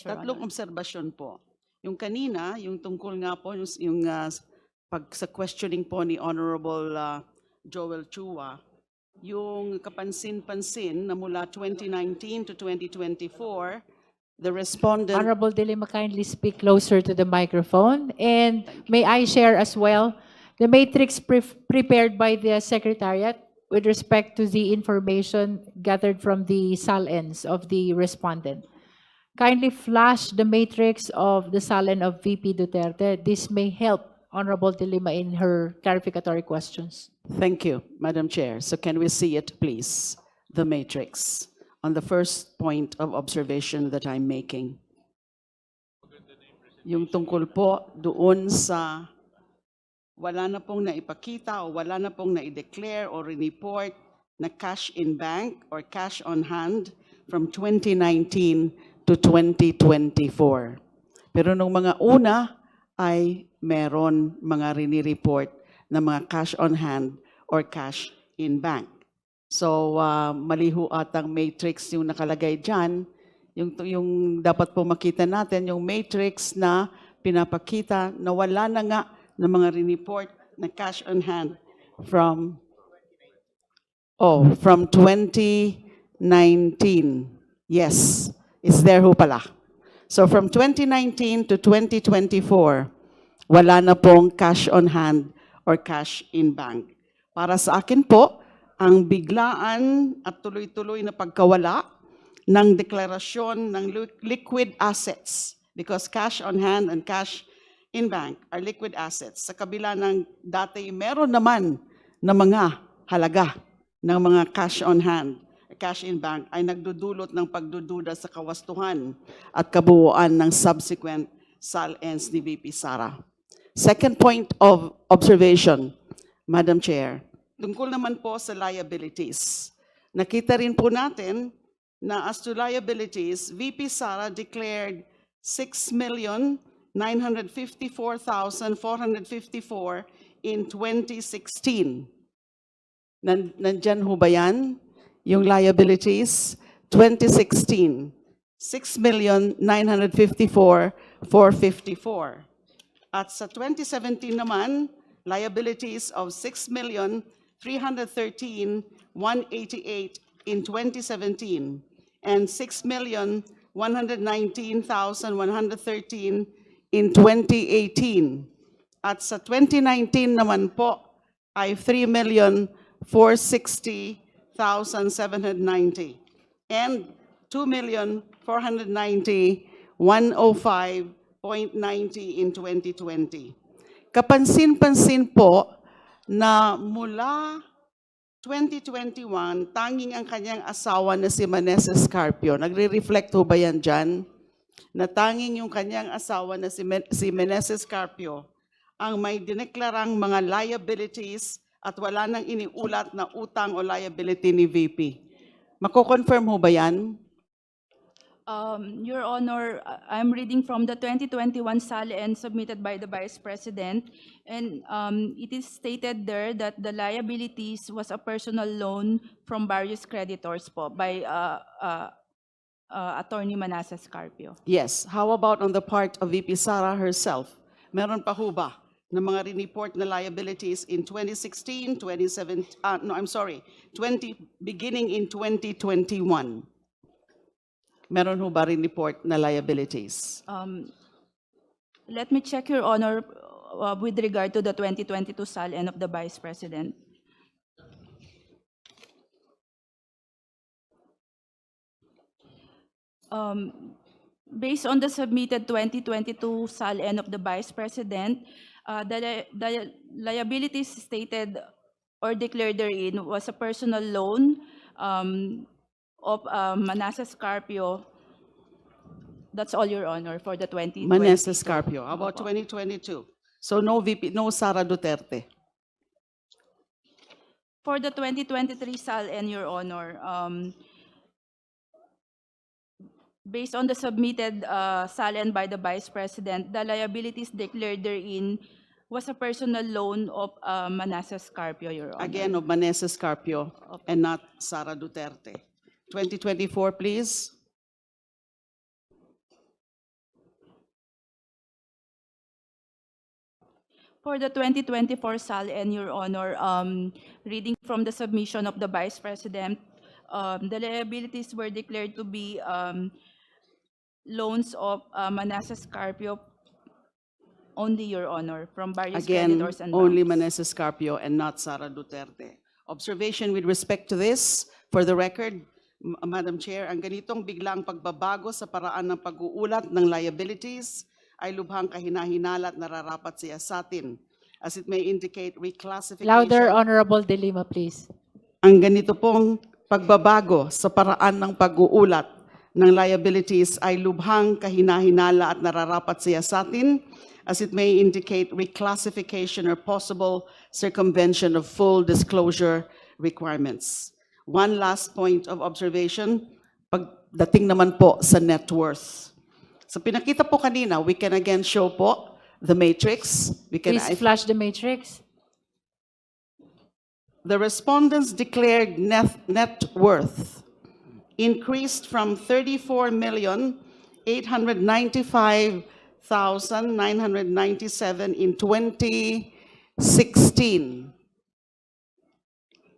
Yes, Your Tatlong Honor. obserbasyon po. Yung kanina, yung tungkol nga po, pag sa questioning po ni Honorable Joel Chua, yung kapansin-pansin na mula 2019 to 2024, the respondent, Honorable De Lima, kindly speak closer to the microphone. And may I share as well the matrix prepared by the Secretariat with respect to the information gathered from the SALNs of the respondent. Kindly flash the matrix of the SALN of VP Duterte. This may help Honorable De Lima in her clarificatory questions. thank you, Madam Chair. So can we see it, please? The matrix on the first point of observation that I'm making. Yung tungkol po doon sa wala na pong naipakita o wala na pong na-declare or report na cash in bank or cash on hand from 2019 to 2024. Pero nung mga una ay meron mga rini-report na mga cash on hand or cash in bank. So mali ho atang matrix yung nakalagay dyan. Yung dapat po makita natin, yung matrix na pinapakita na wala na nga ng mga rini-report na cash on hand from 2019. Yes, it's there ho pala. So from 2019 to 2024, wala na pong cash on hand or cash in bank. Para sa akin po, ang biglaan at tuloy-tuloy na pagkawala ng deklarasyon ng liquid assets, because cash on hand and cash in bank are liquid assets. Sa kabila ng dati meron naman na mga halaga ng mga cash on hand, cash in bank ay nagdudulot ng pagdududa sa kawastuhan at kabuuan ng subsequent SALNs ni VP Sara. Second point of observation, Madam Chair, tungkol naman po sa liabilities. Nakita rin po natin na as to liabilities, VP Sara declared 6,954,454 in 2016. Nandyan ho ba yan? Yung liabilities, 2016, 6,954,454. At sa 2017 naman, liabilities of 6,313,188 in 2017 and 6,119,113 in 2018. At sa 2019 naman po ay 3,460,790 and 2,490,105.90 in 2020. Kapansin-pansin po na mula 2021, tanging ang kanyang asawa na si Manessa Scarpio. Nagre-reflect ho ba yan dyan? Na tanging yung kanyang asawa na si Manessa Scarpio ang may dineklarang mga liabilities at wala nang iniulat na utang o liability ni VP. Mako-confirm ho ba yan? Your Honor, I'm reading from the 2021 SALN submitted by the Vice President, and it is stated there that the liabilities was a personal loan from various creditors po by Attorney Manassa Scarpio. Yes. How about on the part of VP Sara herself? Meron pa ho ba na mga report na liabilities in 2016, beginning in 2021? Meron ho ba report na liabilities? Let me check, Your Honor, with regard to the 2022 SALN of the Vice President. Based on the submitted 2022 SALN of the Vice President, the liabilities stated or declared therein was a personal loan of Manassa Scarpio. That's all, Your Honor, for the 2020. Manessa Scarpio. How about 2022? So no VP, no Sara Duterte. For the 2023 SALN, Your Honor, based on the submitted SALN by the Vice President, the liabilities declared therein was a personal loan of Manassa Scarpio, Your Honor. Again, of Manessa Scarpio and not Sara Duterte. 2024, please. For the 2024 SALN, Your Honor, reading from the submission of the Vice President, the liabilities were declared to be loans of Manassas Carpio only, Your Honor, from various Again, creditors and only banks. Meneses Carpio and not Sara Duterte. Observation with respect to this, for the record, Madam Chair, ang ganitong biglang pagbabago sa paraan ng pag-uulat ng liabilities ay lubhang kahinahinala at nararapat siya sa atin, as it may indicate reclassification. Louder, Honorable De Lima, please. Ang ganito pong pagbabago sa paraan ng pag-uulat ng liabilities ay lubhang kahinahinala at nararapat siya sa atin, as it may indicate reclassification or possible circumvention of full disclosure requirements. One last point of observation, pagdating naman po sa net worth. So pinakita po kanina, we can again show po the matrix. We can, Please flash the matrix. the respondents declared net worth increased from 34,895,997 in 2016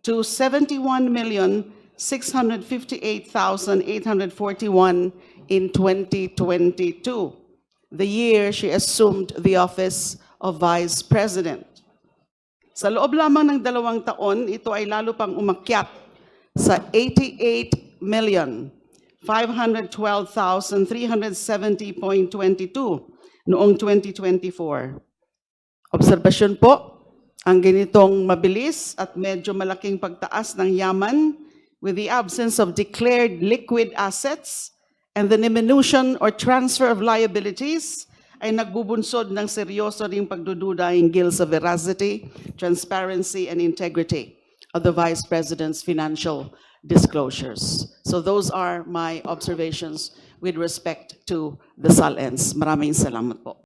to 71,658,841 in 2022, the year she assumed the office of Vice President. Sa loob lamang ng 2 taon, ito ay lalo pang umakyat sa 88,512,370.22 noong 2024. Obserbasyon po, ang ganitong mabilis at medyo malaking pagtaas ng yaman with the absence of declared liquid assets and the diminution or transfer of liabilities ay nagbubunsod ng seryoso ring pagdududa hinggil sa veracity, transparency, and integrity of the Vice President's financial disclosures. So those are my observations with respect to the SALNs. Maraming salamat po.